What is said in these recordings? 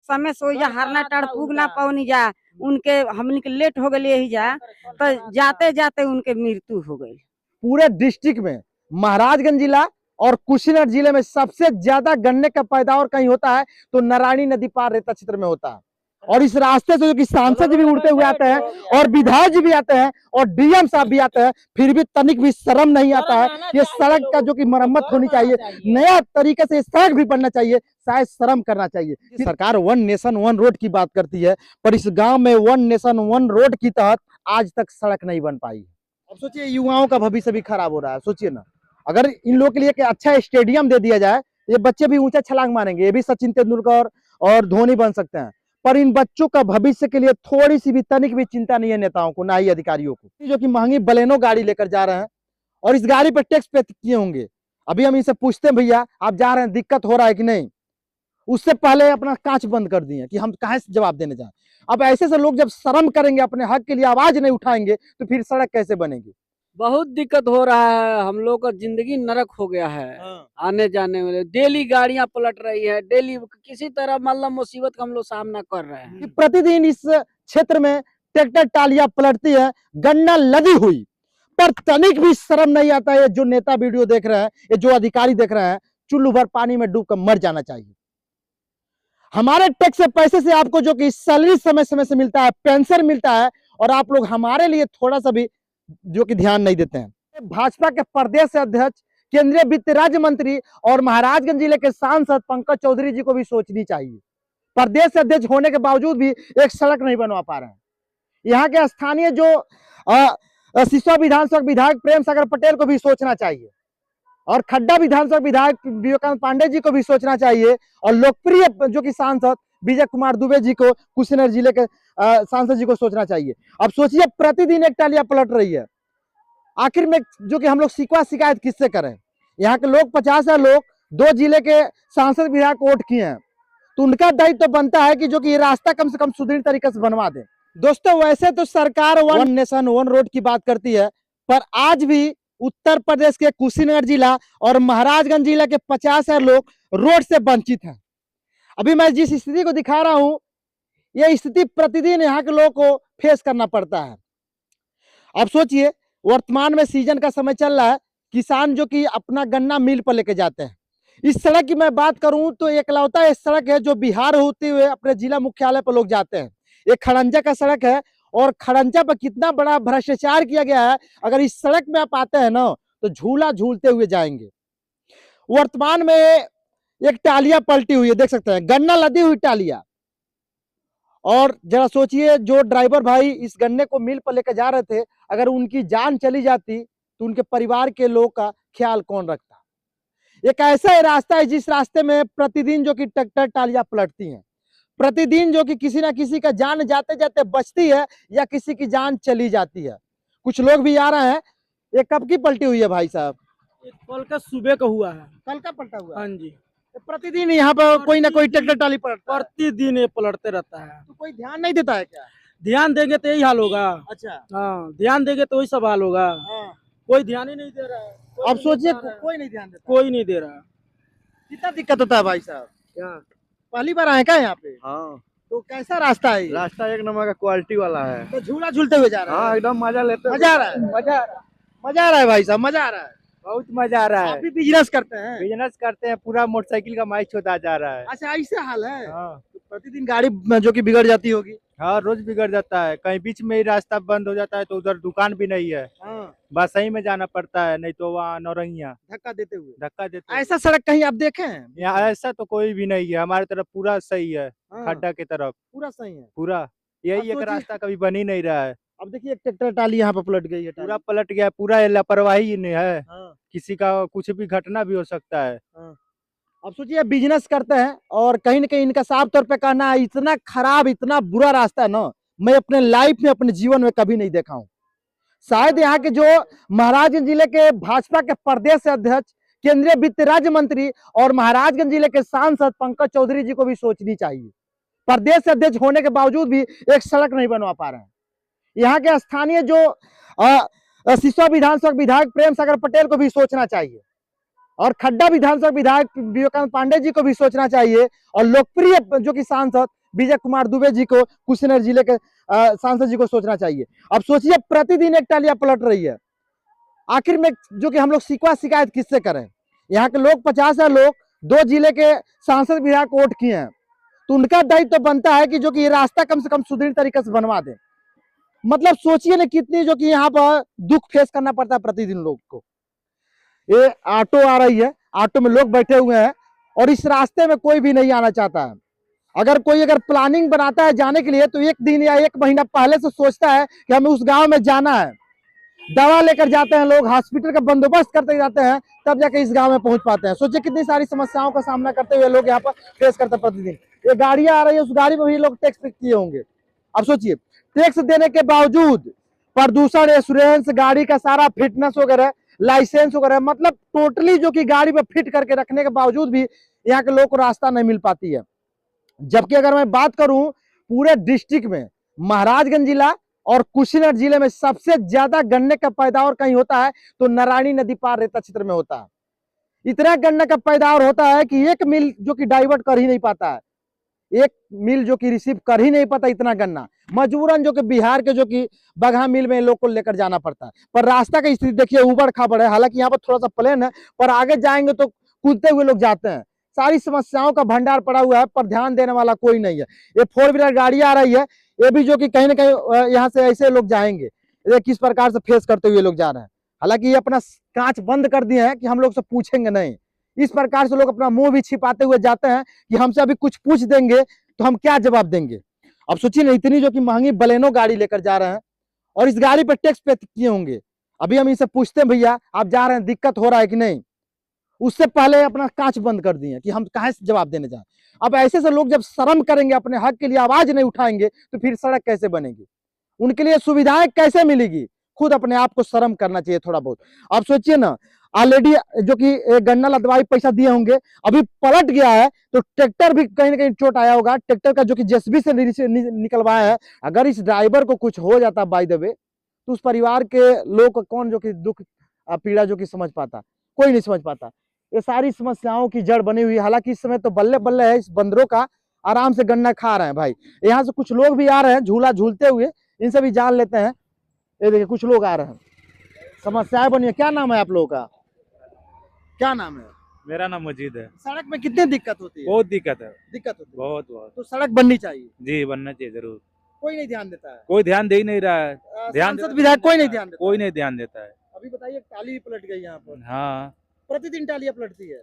समय से या हरना टाड़ पुग ना पावनी जा, उनके हमनी के लेट हो गए ही जा, तो जाते जाते उनके मृत्यु हो गई। पूरे डिस्ट्रिक्ट में महाराजगंज जिला और कुशीनगर जिले में सबसे ज्यादा गन्ने का पैदावार कहीं होता है तो नारायणी नदी पार रेता क्षेत्र में होता है। और इस रास्ते से जो कि सांसद भी उड़ते हुए आते हैं और विधायक जी भी आते हैं और डीएम साहब भी आते हैं, फिर भी तनिक भी शर्म नहीं आता है। ये सड़क का जो कि मरम्मत होनी चाहिए, नया तरीके से सड़क भी बनना चाहिए, शायद शर्म करना चाहिए। सरकार वन नेशन वन रोड की बात करती है, पर इस गांव में वन नेशन वन रोड की तहत आज तक सड़क नहीं बन पाई। अब सोचिए युवाओं का भविष्य भी खराब हो रहा है। सोचिए ना, अगर इन लोगों के लिए एक अच्छा स्टेडियम दे दिया जाए, ये बच्चे भी ऊंचा छलांग मारेंगे, ये भी सचिन तेंदुलकर और धोनी बन सकते हैं। पर इन बच्चों का भविष्य के लिए थोड़ी सी भी तनिक भी चिंता नहीं है नेताओं को, ना ही अधिकारियों को, जो कि महंगी बलेनो गाड़ी लेकर जा रहे हैं और इस गाड़ी पर टैक्स पे किए होंगे। अभी हम इनसे पूछते हैं, भैया आप जा रहे हैं, दिक्कत हो रहा है कि नहीं? उससे पहले अपना कांच बंद कर दिए कि हम कहाँ से जवाब देने जाए। अब ऐसे से लोग जब शर्म करेंगे, अपने हक के लिए आवाज नहीं उठाएंगे, तो फिर सड़क कैसे बनेगी? बहुत दिक्कत हो रहा है, हम लोग का जिंदगी नरक हो गया है। आने जाने में डेली गाड़ियां पलट रही है, डेली किसी तरह मतलब मुसीबत का हम लोग सामना कर रहे हैं। प्रतिदिन इस क्षेत्र में ट्रैक्टर टालियां पलटती है, गन्ना लदी हुई, पर तनिक भी शर्म नहीं आता है। जो नेता वीडियो देख रहे हैं, ये जो अधिकारी देख रहे हैं, चुल्लू भर पानी में डूबकर मर जाना चाहिए। हमारे टैक्स से पैसे से आपको जो कि सैलरी समय समय से मिलता है, पेंशन मिलता है, और आप लोग हमारे लिए थोड़ा सा भी जो कि ध्यान नहीं देते हैं। भाजपा के प्रदेश अध्यक्ष, केंद्रीय वित्त राज्य मंत्री और महाराजगंज जिले के सांसद पंकज चौधरी जी को भी सोचनी चाहिए। प्रदेश अध्यक्ष होने के बावजूद भी एक सड़क नहीं बनवा पा रहे हैं। यहाँ के स्थानीय जो सिसवा विधानसभा विधायक प्रेम सागर पटेल को भी सोचना चाहिए, और खड्डा विधानसभा विधायक विवेकानंद पांडे जी को भी सोचना चाहिए, और लोकप्रिय जो कि सांसद विजय कुमार दुबे जी को, कुशीनगर जिले के सांसद जी को सोचना चाहिए। अब सोचिए, प्रतिदिन एक टालियां पलट रही है। आखिर में जो कि हम लोग शिकायत किससे करें? यहाँ के लोग 50 लोग 2 जिले के सांसद विधायक वोट किए हैं, तो उनका दायित्व तो बनता है कि जो कि ये रास्ता कम से कम सुदृढ़ तरीके से बनवा दें। दोस्तों, वैसे तो सरकार वन नेशन वन रोड की बात करती है, पर आज भी उत्तर प्रदेश के कुशीनगर जिला और महाराजगंज जिला के 50 लोग रोड से वंचित हैं। अभी मैं जिस स्थिति को दिखा रहा हूं, यह स्थिति प्रतिदिन यहाँ के लोगों को फेस करना पड़ता है। अब सोचिए, वर्तमान में सीजन का समय चल रहा है, किसान जो कि अपना गन्ना मिल पर लेके जाते हैं। इस सड़क की मैं बात करूं तो एकलौता एक सड़क है जो बिहार होते हुए अपने जिला मुख्यालय पर लोग जाते हैं। एक खड़ंजा का सड़क है, और खड़ंजा पर कितना बड़ा भ्रष्टाचार किया गया है। अगर इस सड़क में आप आते हैं ना, तो झूला झूलते हुए जाएंगे। वर्तमान में एक टालियां पलटी हुई है, देख सकते हैं, गन्ना लदी हुई टालियां। और जरा सोचिए, जो ड्राइवर भाई इस गन्ने को मिल पर लेकर जा रहे थे, अगर उनकी जान चली जाती तो उनके परिवार के लोग का ख्याल कौन रखता? एक ऐसा रास्ता है जिस रास्ते में प्रतिदिन जो कि ट्रैक्टर टालियां पलटती हैं, प्रतिदिन जो कि किसी ना किसी का जान जाते जाते बचती है या किसी की जान चली जाती है। कुछ लोग भी आ रहे हैं। ये कब की पलटी हुई है भाई साहब? कल का सुबह का हुआ है। कल का पलटा हुआ? हाँ जी। प्रतिदिन यहाँ पर कोई ना कोई ट्रैक्टर टाली पलटता है। प्रतिदिन ये पलटते रहता है। तो कोई ध्यान नहीं देता है क्या? ध्यान देंगे तो यही हाल होगा। अच्छा, हाँ, ध्यान देंगे तो वही सब हाल होगा। हाँ। कोई ध्यान ही नहीं दे रहा है। अब सोचिए, कोई नहीं ध्यान देता। कोई नहीं दे रहा। कितना दिक्कत होता है भाई साहब? क्या पहली बार आए क्या यहाँ पे? हाँ, तो कैसा रास्ता है ये? रास्ता एक नंबर का क्वालिटी वाला है। तो झूला झूलते हुए जा रहे हैं? हाँ, एकदम मजा लेते हैं। मजा आ रहा है? मजा आ रहा है भाई साहब, मजा आ रहा है। बहुत मजा आ रहा आप है। भी बिजनेस करते हैं? बिजनेस करते हैं, पूरा मोटरसाइकिल का माइक होता जा रहा है। अच्छा, ऐसा हाल है? हाँ, तो प्रतिदिन गाड़ी जो कि बिगड़ जाती होगी। हाँ, रोज बिगड़ जाता है। कहीं बीच में ही रास्ता बंद हो जाता है तो उधर दुकान भी नहीं है, हाँ, बस सही में जाना पड़ता है, नहीं तो वहाँ नौरंगिया धक्का देते हुए। धक्का देते हैं। ऐसा सड़क कहीं आप देखे हैं? यहाँ ऐसा तो कोई भी नहीं है। हमारी तरफ पूरा सही है, हाँ, खड्डा की तरफ पूरा सही है। पूरा यही अब एक सोचिए- रास्ता कभी बन ही नहीं रहा है। अब देखिए, एक ट्रैक्टर टाली यहाँ पे पलट गई है। पूरा पलट गया, पूरा ये लापरवाही नहीं है। हाँ, किसी का कुछ भी घटना भी हो सकता है। अब सोचिए, बिजनेस करते हैं और कहीं ना कहीं इनका साफ तौर पे कहना है, इतना खराब, इतना बुरा रास्ता है ना, मैं अपने लाइफ में, अपने जीवन में कभी नहीं देखा हूँ। शायद यहाँ के जो महाराजगंज जिले के भाजपा के प्रदेश अध्यक्ष, केंद्रीय वित्त राज्य मंत्री और महाराजगंज जिले के सांसद पंकज चौधरी जी को भी सोचनी चाहिए। प्रदेश अध्यक्ष होने के बावजूद भी एक सड़क नहीं बनवा पा रहे हैं। यहाँ के स्थानीय जो सिसवा विधानसभा विधायक प्रेम सागर पटेल को भी सोचना चाहिए। और खड्डा विधानसभा विधायक विवेकानंद पांडे जी को भी सोचना चाहिए, और लोकप्रिय जो कि सांसद विजय कुमार दुबे जी को, कुशीनगर जिले के सांसद जी को सोचना चाहिए। अब सोचिए प्रतिदिन एक टालियां पलट रही है, आखिर में जो कि हम लोग शिकवा शिकायत किससे करें? यहाँ के लोग 50,000 लोग 2 जिले के सांसद विधायक वोट किए हैं, तो उनका दायित्व तो बनता है कि जो कि ये रास्ता कम से कम सुदृढ़ तरीके से बनवा दें। मतलब सोचिए ना कितनी जो कि यहाँ पर दुख फेस करना पड़ता है प्रतिदिन लोग को। ये ऑटो आ रही है, ऑटो में लोग बैठे हुए हैं और इस रास्ते में कोई भी नहीं आना चाहता है। अगर कोई प्लानिंग बनाता है जाने के लिए तो 1 दिन या 1 महीना पहले से सोचता है कि हमें उस गांव में जाना है, दवा लेकर जाते हैं लोग, हॉस्पिटल का बंदोबस्त करते जाते हैं, तब जाके इस गांव में पहुंच पाते हैं। सोचिए कितनी सारी समस्याओं का सामना करते हुए लोग यहाँ पर फेस करते हैं प्रतिदिन। ये गाड़ियां आ रही है, उस गाड़ी में भी लोग टैक्स पे किए होंगे। अब सोचिए टैक्स देने के बावजूद प्रदूषण, एश्योरेंस, गाड़ी का सारा फिटनेस वगैरह, लाइसेंस वगैरह, मतलब टोटली जो कि गाड़ी में फिट करके रखने के बावजूद भी यहाँ के लोग को रास्ता नहीं मिल पाती है। जबकि अगर मैं बात करूं पूरे डिस्ट्रिक्ट में महाराजगंज जिला और कुशीनगर जिले में सबसे ज्यादा गन्ने का पैदावार कहीं होता है तो नारायणी नदी पार रेता क्षेत्र में होता है। इतना गन्ने का पैदावार होता है कि एक मिल जो कि डाइवर्ट कर ही नहीं पाता है, एक मिल जो कि रिसीव कर ही नहीं पाता इतना गन्ना। मजबूरन जो कि बिहार के जो कि बगहा मिल में लोग को लेकर जाना पड़ता है। पर रास्ता की स्थिति देखिए उबड़ खाबड़ है, हालांकि यहाँ पर थोड़ा सा प्लेन है, पर आगे जाएंगे तो कूदते हुए लोग जाते हैं। सारी समस्याओं का भंडार पड़ा हुआ है, पर ध्यान देने वाला कोई नहीं है। ये 4 व्हीलर गाड़ी आ रही है, ये भी जो कि कहीं ना कहीं यहाँ से ऐसे लोग जाएंगे, ये किस प्रकार से फेस करते हुए लोग जा रहे हैं। हालांकि ये अपना कांच बंद कर दिए हैं कि हम लोग से पूछेंगे नहीं। इस प्रकार से लोग अपना मुंह भी छिपाते हुए जाते हैं कि हमसे अभी कुछ पूछ देंगे तो हम क्या जवाब देंगे। अब सोचिए ना, इतनी जो कि महंगी बलेनो गाड़ी लेकर जा रहे हैं और इस गाड़ी पर टैक्स पे किए होंगे। अभी हम इनसे पूछते हैं भैया आप जा रहे हैं, दिक्कत हो रहा है कि नहीं, उससे पहले अपना कांच बंद कर दिए कि हम कहाँ से जवाब देने जाए। अब ऐसे से लोग जब शर्म करेंगे, अपने हक के लिए आवाज नहीं उठाएंगे, तो फिर सड़क कैसे बनेगी, उनके लिए सुविधाएं कैसे मिलेगी? खुद अपने आप को शर्म करना चाहिए थोड़ा बहुत। अब सोचिए ना, ऑलरेडी जो कि गन्ना लदवाई पैसा दिए होंगे, अभी पलट गया है तो ट्रैक्टर भी कहीं ना कहीं चोट आया होगा, ट्रैक्टर का जो कि जेसीबी से निकलवाया है। अगर इस ड्राइवर को कुछ हो जाता बाय द वे, तो उस परिवार के लोग को कौन जो कि दुख पीड़ा जो कि समझ पाता? कोई नहीं समझ पाता। ये सारी समस्याओं की जड़ बनी हुई। हालांकि इस समय तो बल्ले बल्ले है, इस बंदरों का आराम से गन्ना खा रहे हैं भाई। यहाँ से कुछ लोग भी आ रहे हैं झूला झूलते हुए, इनसे भी जान लेते हैं। ये देखिए कुछ लोग आ रहे हैं, समस्याएं बनी है। क्या नाम है आप लोगों का? क्या नाम है? मेरा नाम मजीद है। सड़क में कितनी दिक्कत होती है? बहुत दिक्कत है, दिक्कत होती है, बहुत बहुत। तो सड़क बननी चाहिए। जी बनना चाहिए जरूर। कोई नहीं ध्यान देता है, कोई ध्यान दे ही नहीं रहा है। ध्यान सांसद विधायक कोई नहीं ध्यान देता। कोई नहीं ध्यान देता है। अभी बताइए टाली भी पलट गई यहाँ पर, हाँ प्रतिदिन टालियां पलटती है।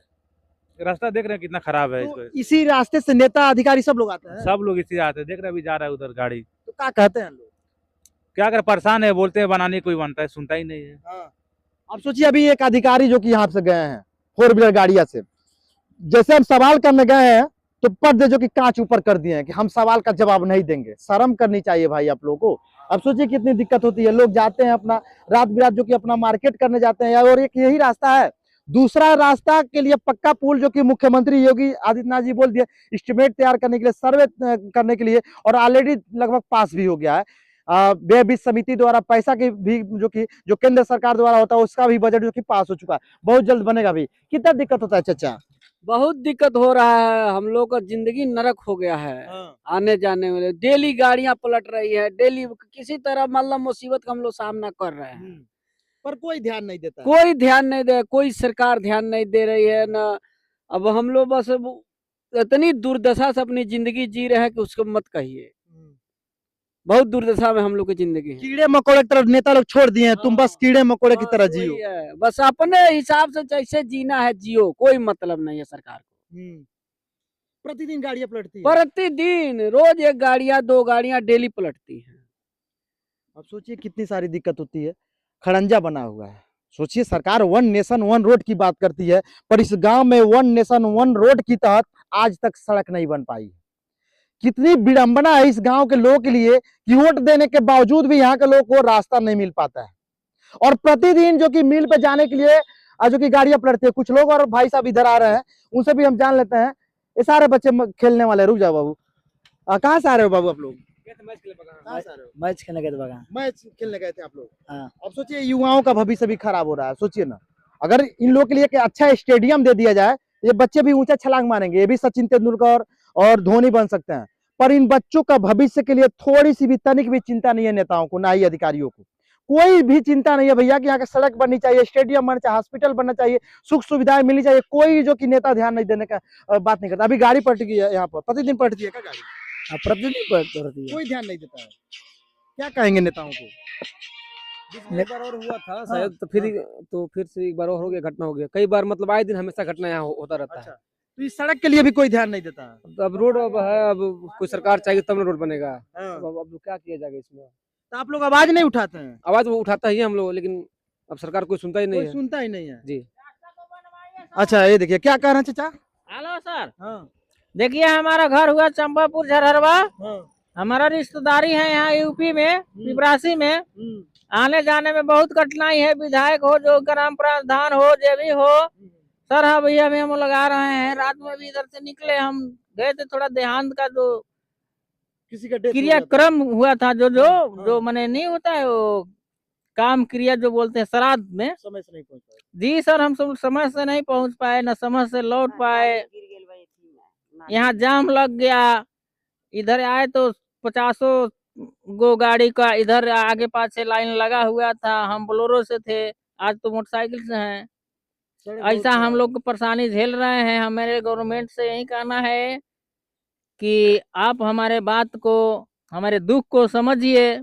रास्ता देख रहे हैं कितना खराब है। तो इसको इसी रास्ते से नेता अधिकारी सब लोग आते हैं, सब लोग इसी आते हैं, देख रहे हैं अभी जा रहा है उधर गाड़ी। तो क्या कहते हैं लोग? क्या कर, परेशान है, बोलते हैं बनाने कोई बनता है, सुनता ही नहीं है। हाँ। अब सोचिए अभी एक अधिकारी जो कि यहाँ से गए हैं 4 व्हीलर गाड़िया से, जैसे हम सवाल करने गए हैं तो पर्दे जो कि कांच ऊपर कर दिए हैं कि हम सवाल का जवाब नहीं देंगे। शर्म करनी चाहिए भाई आप लोगों को। अब सोचिए कितनी दिक्कत होती है, लोग जाते हैं अपना रात बिरात जो कि अपना मार्केट करने जाते हैं, और एक यही रास्ता है। दूसरा रास्ता के लिए पक्का पुल जो कि मुख्यमंत्री योगी आदित्यनाथ जी बोल दिए, एस्टिमेट तैयार करने के लिए, सर्वे करने के लिए, और ऑलरेडी लगभग पास भी हो गया है। व्यय वित्त समिति द्वारा पैसा की भी जो कि जो केंद्र सरकार द्वारा होता है उसका भी बजट जो कि पास हो चुका है, बहुत जल्द बनेगा भी। कितना दिक्कत होता है चाचा? बहुत दिक्कत हो रहा है, हम लोग का जिंदगी नरक हो गया है। आने जाने में डेली गाड़ियां पलट रही है, डेली किसी तरह मतलब मुसीबत का हम लोग सामना कर रहे हैं, पर कोई ध्यान नहीं देता। कोई ध्यान नहीं दे, कोई सरकार ध्यान नहीं दे रही है ना। अब हम लोग बस इतनी दुर्दशा से अपनी जिंदगी जी रहे हैं कि उसको मत कहिए। बहुत दुर्दशा में हम लोग की जिंदगी है। कीड़े मकोड़े की तरह नेता लोग छोड़ दिए हैं, तुम बस कीड़े मकोड़े की तरह बस जियो। वही है, बस अपने हिसाब से जैसे जीना है जियो, कोई मतलब नहीं है सरकार को। प्रतिदिन गाड़ियां पलटती है। प्रतिदिन रोज 1 गाड़ियां 2 गाड़ियां डेली पलटती हैं। अब सोचिए कितनी सारी दिक्कत होती है। खड़ंजा बना हुआ है, सोचिए सरकार 1 नेशन 1 रोड की बात करती है, पर इस गांव में 1 नेशन 1 रोड की तहत आज तक सड़क नहीं बन पाई। कितनी विडंबना है इस गांव के लोगों के लिए कि वोट देने के बावजूद भी यहाँ के लोगों को रास्ता नहीं मिल पाता है। और प्रतिदिन जो कि मिल पे जाने के लिए जो कि गाड़ियां पलटती है। कुछ लोग और भाई साहब इधर आ रहे हैं, उनसे भी हम जान लेते हैं। ये सारे बच्चे खेलने वाले, रुक जाओ बाबू। कहाँ से आ रहे हो बाबू आप लोग? मैच खेलने गए थे बगा। मैच खेलने गए थे आप लोग? हाँ। अब सोचिए युवाओं का भविष्य भी खराब हो रहा है। सोचिए ना, अगर इन लोगों के लिए एक अच्छा स्टेडियम दे दिया जाए, ये बच्चे भी ऊंचा छलांग मारेंगे, ये भी सचिन तेंदुलकर और धोनी बन सकते हैं। पर इन बच्चों का भविष्य के लिए थोड़ी सी भी तनिक भी चिंता नहीं है नेताओं को, ना ही अधिकारियों को। कोई भी चिंता नहीं है भैया कि यहाँ की सड़क बननी चाहिए, स्टेडियम बनना चाहिए, हॉस्पिटल बनना चाहिए, सुख सुविधाएं मिलनी चाहिए। कोई जो कि नेता ध्यान नहीं देने का बात नहीं करता। अभी गाड़ी पलट गई है यहाँ पर, प्रतिदिन पलटती है क्या गाड़ी? प्रतिदिन पड़ती है। कोई ध्यान नहीं देता है। क्या कहेंगे नेताओं को? एक बार और हुआ था शायद, तो फिर से एक बार और हो गया, घटना हो गया कई बार, मतलब आए दिन हमेशा घटना यहाँ होता रहता अच्छा, है। तो इस सड़क के लिए भी कोई ध्यान नहीं देता है। अब रोड अब है, अब कोई सरकार चाहिए तब ना रोड बनेगा। हाँ। अब क्या किया जाएगा इसमें? तो आप लोग आवाज नहीं उठाते हैं? आवाज वो उठाता ही है हम लोग, लेकिन अब सरकार कोई सुनता ही नहीं कोई है। सुनता ही नहीं है जी। अच्छा, ये देखिए क्या कह रहे हैं चाचा। हेलो सर, हाँ, देखिए हमारा घर हुआ चंपापुर झरहरवा। हाँ, हमारा रिश्तेदारी है यहाँ यूपी में, पिपरासी में। आने जाने में बहुत कठिनाई है, विधायक हो, जो ग्राम प्रधान हो, जो भी हो। सर हाँ भैया, अभी हम लगा रहे हैं। रात में भी इधर से निकले, हम गए थे थोड़ा देहांत का जो किसी का death हो क्रियाक्रम हुआ था, जो हाँ। जो मैंने नहीं होता है वो काम क्रिया जो बोलते हैं श्राद्ध में। जाता है, समय से नहीं पहुंच पाए। जी सर, हम सब समय से नहीं पहुंच पाए, न समय से लौट पाए। यहाँ जाम लग गया। इधर आए तो 50 गो गाड़ी का इधर आगे पाछे लाइन लगा हुआ था। हम बोलेरो से थे, आज तो मोटरसाइकिल से हैं। सड़क बहुत ऐसा हम खराब लोग को परेशानी झेल रहे हैं। हमारे गवर्नमेंट से यही कहना है कि आप हमारे बात को, हमारे दुख को समझिए।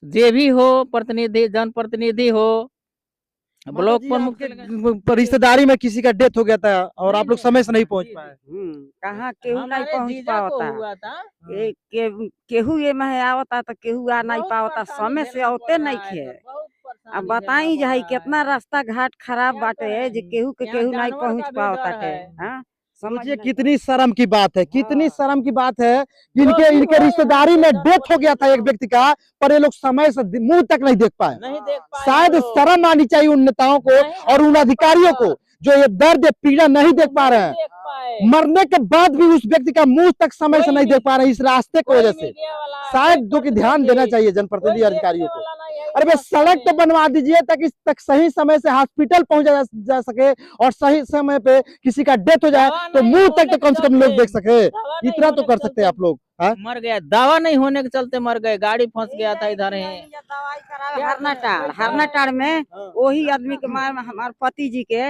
जे भी हो, प्रतिनिधि, जनप्रतिनिधि हो, है। ब्लॉक माता जी, प्रमुख से आपके रिश्तेदारी में किसी का डेथ हो गया था और आप लोग समय से नहीं पहुंच पाए। कहाँ केहू नहीं हमारे पहुँच जीजा को पावता। हुआ था। केहू ये में आवता तो केहू आ नहीं बहुत पावता, परेशानी समय झेलना से औते पड़ नहीं रहा है खे। सर, बहुत परेशानी अब झेलना बताई पड़ जाए रहा कितना है। रास्ता घाट खराब क्या बाटे है, जे करें? केहू के यहाँ केहू नहीं जानवर पहुँच का भी पावता डर के। है। हाँ, समझ सोचिए नहीं कितनी शर्म की बात है, कितनी हाँ। शर्म की बात है कि जो इनके भी इनके हो, रिश्तेदारी यहाँ में पे डेथ हो गया था एक व्यक्ति का, पर ये लोग समय से मुंह तक नहीं देख पाए। नहीं देख पाए शायद हम लोग। शर्म आनी चाहिए उन नेताओं को नहीं, और उन अधिकारियों को जो ये दर्द या पीड़ा नहीं देख पा रहे नहीं हैं। देख पाए। मरने के बाद भी उस व्यक्ति का मुंह तक समय से नहीं देख पा रहे हैं, इस रास्ते की कोई वजह से। मीडिया वाला, शायद कोई जो कि ध्यान देना प्रतिनिधि, चाहिए कोई जनप्रतिनिधि देखने अधिकारियों को। वाला नहीं है इस अरे भाई, रास्ते सड़क तो में। बनवा दीजिए ताकि तक सही समय से हॉस्पिटल पहुंचा जा सके और सही समय पे किसी का डेथ हो जाए दवा तो नहीं मुंह तक होने तो के कम से कम लोग चलते, देख सके। दवा नहीं इतना तो होने कर के सकते हैं आप चलते लोग। हाँ? मर गया, दवा नहीं होने के चलते मर गए। गाड़ी फंस गया था इधर ही। दवाई करावे हरनाटाड़ में। वही आदमी के मार हमारे पति जी के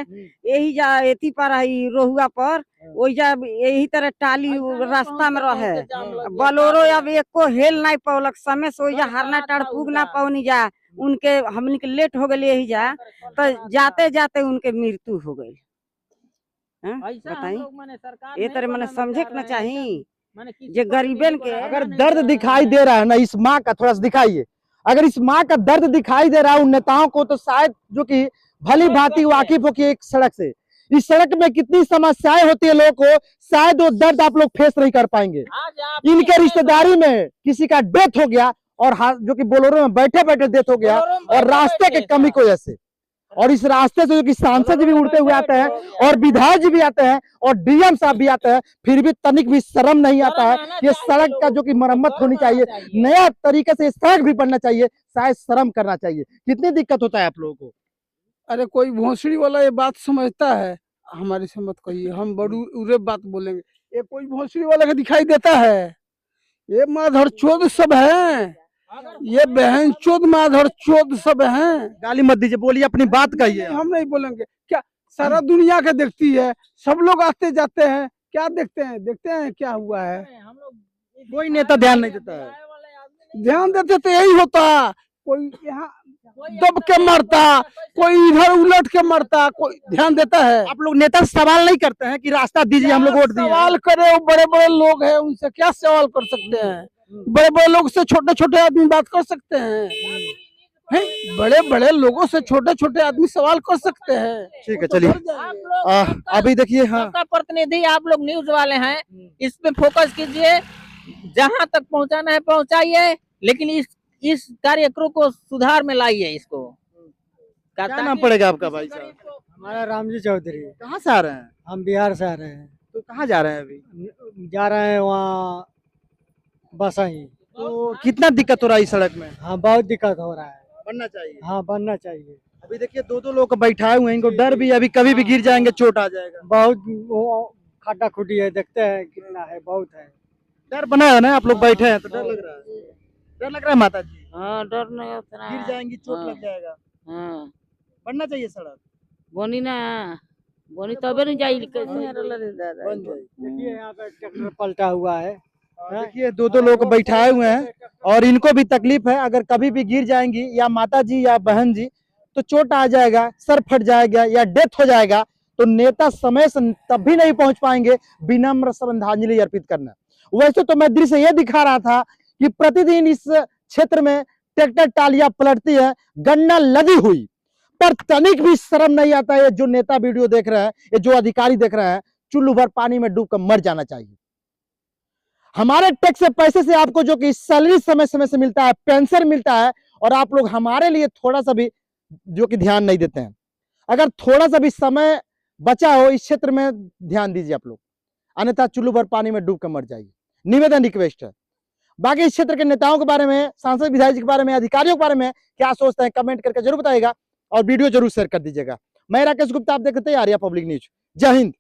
यही जा एथी पर आई रोहुआ पर, वही जा यही तरह टाली रास्ता में रहे। बोलेरो अब एको हेल नहीं पौलक, समय से वही जा हरनाटाड़ पुग ना पौनी जा। उनके हमनी के लेट हो गए यही जा, तो जाते जाते उनके मृत्यु हो गई। बताई ये तरह मैंने समझे के ना चाहिए जे गरीबन के। अगर दर्द दिखाई दे रहा है ना इस माँ का, थोड़ा सा दिखाइए। अगर इस माँ का दर्द दिखाई दे रहा है उन नेताओं को, तो शायद जो कि भली भांति वाकिफ हो कि एक सड़क से, इस सड़क में कितनी समस्याएं होती है लोगों को, शायद वो दर्द आप लोग फेस नहीं कर पाएंगे। इनके रिश्तेदारी में किसी का डेथ हो गया और जो कि बोलेरो में बैठे बैठे डेथ हो गया, और रास्ते के कमी की वजह से। और इस रास्ते से जो कि सांसद भी उड़ते हुए आते हैं और विधायक जी भी आते हैं और डीएम साहब भी आते हैं, फिर भी तनिक भी शर्म नहीं आता है। ये सड़क का जो कि मरम्मत होनी चाहिए, नया तरीके से सड़क भी बनना चाहिए, शायद शर्म करना चाहिए। कितनी दिक्कत होता है आप लोगों को? अरे कोई भोसड़ी वाला ये बात समझता है? हमारी से मत कहिए, हम बड़ू उरे बात बोलेंगे। ये कोई भोसड़ी वाला का दिखाई देता है? ये माधर चोद सब है, ये बहन चोद माधर चोद सब हैं। गाली मत दीजिए, बोलिए, अपनी बात कहिए। हम नहीं बोलेंगे क्या? सारा दुनिया का देखती है, सब लोग आते जाते हैं, क्या देखते हैं क्या हुआ है? कोई नेता ध्यान नहीं देता है। ध्यान देते तो यही होता, कोई यहाँ दब के मरता, कोई इधर उलट के मरता, कोई ध्यान देता है? आप लोग नेता से सवाल नहीं करते हैं कि रास्ता दीजिए, हम लोग वोट दिए। सवाल करे, वो बड़े बड़े लोग हैं, उनसे क्या सवाल कर सकते हैं? बड़े बड़े लोग से छोटे छोटे आदमी बात कर सकते हैं? बड़े बड़े लोगों से छोटे छोटे आदमी सवाल कर सकते हैं? ठीक है, चलिए अभी देखिए। हाँ, सबका प्रतिनिधि आप लोग न्यूज वाले हैं, इस पे फोकस कीजिए। जहां तक पहुंचाना है पहुंचाइए, लेकिन इस कार्यक्रम को सुधार में लाइए। इसको क्या नाम पड़ेगा आपका भाई साहब? हमारा रामजी चौधरी। कहाँ से आ रहे हैं? हम बिहार से आ रहे हैं। तो कहाँ जा रहे हैं अभी? जा रहे हैं वहाँ बसाई। तो कितना दिक्कत हो रहा है इस सड़क में? हाँ, बहुत दिक्कत हो रहा है। बनना चाहिए। हाँ, बनना चाहिए। अभी देखिए दो दो लोग बैठाए हुए हैं, इनको डर भी है, अभी कभी भी गिर जाएंगे चोट आ जाएगा। बहुत वो खड्डा खुड्डी है, देखते हैं कितना है, बहुत है। डर बना है ना, आप लोग बैठे हैं तो डर लग रहा है, डर लग रहा है माता जी? हाँ डर नहीं उतना गिर जाएंगी, चोट हाँ। लग जाएगा। हाँ बनना चाहिए सड़क, बोनी ना बोनी तबे नहीं जाई कैसे हरला रे दादा बन जाए। देखिए यहाँ पे ट्रैक्टर पलटा हुआ है। देखिए दो दो लोग बैठाए हुए हैं और इनको भी तकलीफ है, अगर कभी भी गिर जाएंगी या माता जी या बहन जी तो चोट आ जाएगा, सर फट जाएगा या डेथ हो जाएगा, तो नेता समय से तब भी नहीं पहुंच पाएंगे विनम्र श्रद्धांजलि अर्पित करना। वैसे तो मैं दृश्य ये दिखा रहा था कि प्रतिदिन इस क्षेत्र में ट्रैक्टर टालियां पलटती है, गन्ना लदी हुई, पर तनिक भी शर्म नहीं आता है। जो नेता वीडियो देख रहे हैं, ये जो अधिकारी देख रहे हैं, चुल्लू भर पानी में डूब कर मर जाना चाहिए। हमारे टैक्स से पैसे से आपको जो कि सैलरी समय समय से मिलता है, पेंशन मिलता है, और आप लोग हमारे लिए थोड़ा सा भी जो कि ध्यान नहीं देते हैं। अगर थोड़ा सा भी समय बचा हो इस क्षेत्र में ध्यान दीजिए आप लोग, अन्यथा चुल्लू भर पानी में डूब कर मर जाइए। निवेदन रिक्वेस्ट है। बाकी इस क्षेत्र के नेताओं के बारे में, सांसद विधायक जी के बारे में, अधिकारियों के बारे में क्या सोचते हैं कमेंट करके जरूर बताइएगा और वीडियो जरूर शेयर कर दीजिएगा। मैं राकेश गुप्ता, आप देखते हैं आर्या पब्लिक न्यूज। जय हिंद।